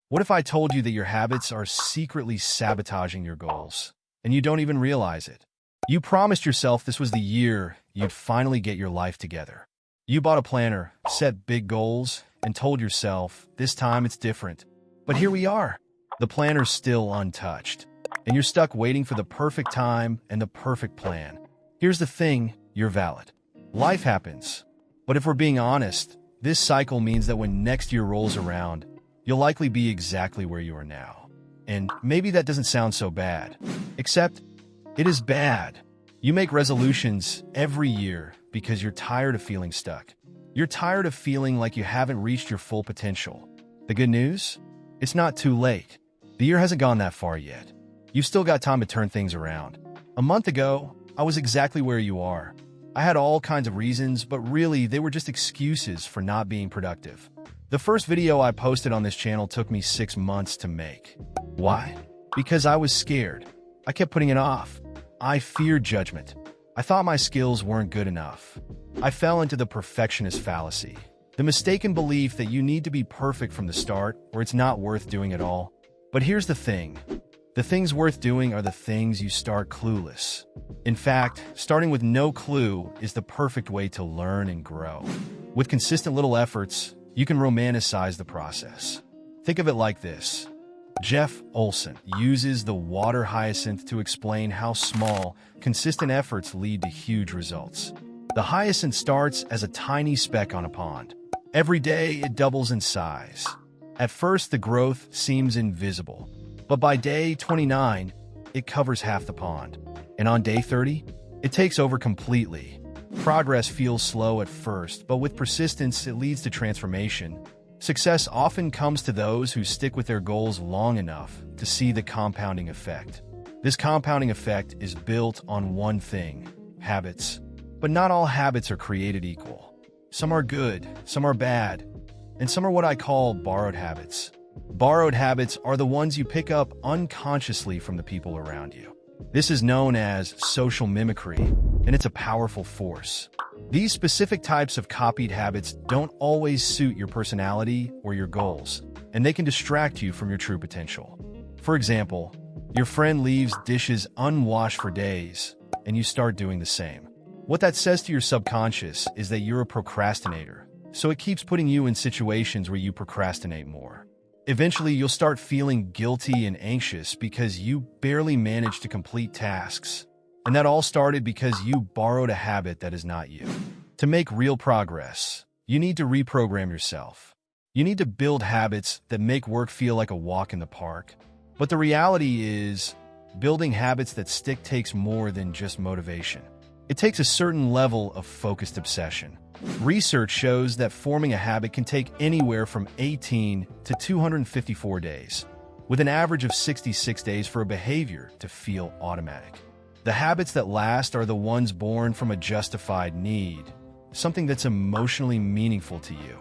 What if I told you that your habits are secretly sabotaging your goals, and you don't even realize it? You promised yourself this was the year you'd finally get your life together. You bought a planner, set big goals, and told yourself, this time it's different. But here we are. The planner's still untouched, and you're stuck waiting for the perfect time and the perfect plan. Here's the thing, you're valid. Life happens. But if we're being honest, this cycle means that when next year rolls around, you'll likely be exactly where you are now. And maybe that doesn't sound so bad, except it is bad. You make resolutions every year because you're tired of feeling stuck. You're tired of feeling like you haven't reached your full potential. The good news? It's not too late. The year hasn't gone that far yet. You've still got time to turn things around. A month ago, I was exactly where you are. I had all kinds of reasons, but really they were just excuses for not being productive. The first video I posted on this channel took me 6 months to make. Why? Because I was scared. I kept putting it off. I feared judgment. I thought my skills weren't good enough. I fell into the perfectionist fallacy, the mistaken belief that you need to be perfect from the start or it's not worth doing at all. But here's the thing. The things worth doing are the things you start clueless. In fact, starting with no clue is the perfect way to learn and grow. With consistent little efforts, you can romanticize the process. Think of it like this. Jeff Olson uses the water hyacinth to explain how small, consistent efforts lead to huge results. The hyacinth starts as a tiny speck on a pond. Every day, it doubles in size. At first, the growth seems invisible, but by day 29, it covers half the pond. And on day 30, it takes over completely. Progress feels slow at first, but with persistence, it leads to transformation. Success often comes to those who stick with their goals long enough to see the compounding effect. This compounding effect is built on one thing: habits. But not all habits are created equal. Some are good, some are bad, and some are what I call borrowed habits. Borrowed habits are the ones you pick up unconsciously from the people around you. This is known as social mimicry, and it's a powerful force. These specific types of copied habits don't always suit your personality or your goals, and they can distract you from your true potential. For example, your friend leaves dishes unwashed for days, and you start doing the same. What that says to your subconscious is that you're a procrastinator, so it keeps putting you in situations where you procrastinate more. Eventually, you'll start feeling guilty and anxious because you barely manage to complete tasks. And that all started because you borrowed a habit that is not you. To make real progress, you need to reprogram yourself. You need to build habits that make work feel like a walk in the park. But the reality is, building habits that stick takes more than just motivation. It takes a certain level of focused obsession. Research shows that forming a habit can take anywhere from 18 to 254 days, with an average of 66 days for a behavior to feel automatic. The habits that last are the ones born from a justified need, something that's emotionally meaningful to you.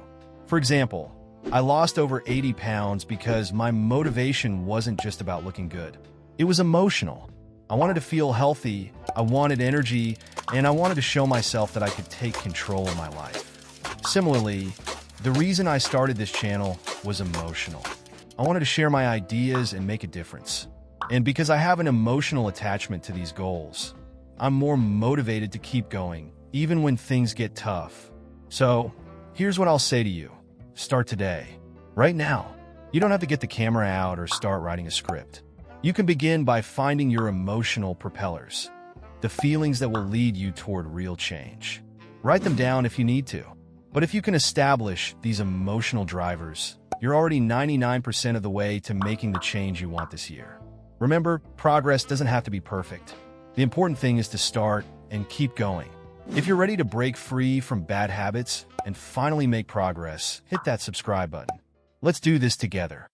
For example, I lost over 80 pounds because my motivation wasn't just about looking good. It was emotional. I wanted to feel healthy, I wanted energy, and I wanted to show myself that I could take control of my life. Similarly, the reason I started this channel was emotional. I wanted to share my ideas and make a difference. And because I have an emotional attachment to these goals, I'm more motivated to keep going, even when things get tough. So, here's what I'll say to you. Start today. Right now. You don't have to get the camera out or start writing a script. You can begin by finding your emotional propellers, the feelings that will lead you toward real change. Write them down if you need to. But if you can establish these emotional drivers, you're already 99% of the way to making the change you want this year. Remember, progress doesn't have to be perfect. The important thing is to start and keep going. If you're ready to break free from bad habits and finally make progress, hit that subscribe button. Let's do this together.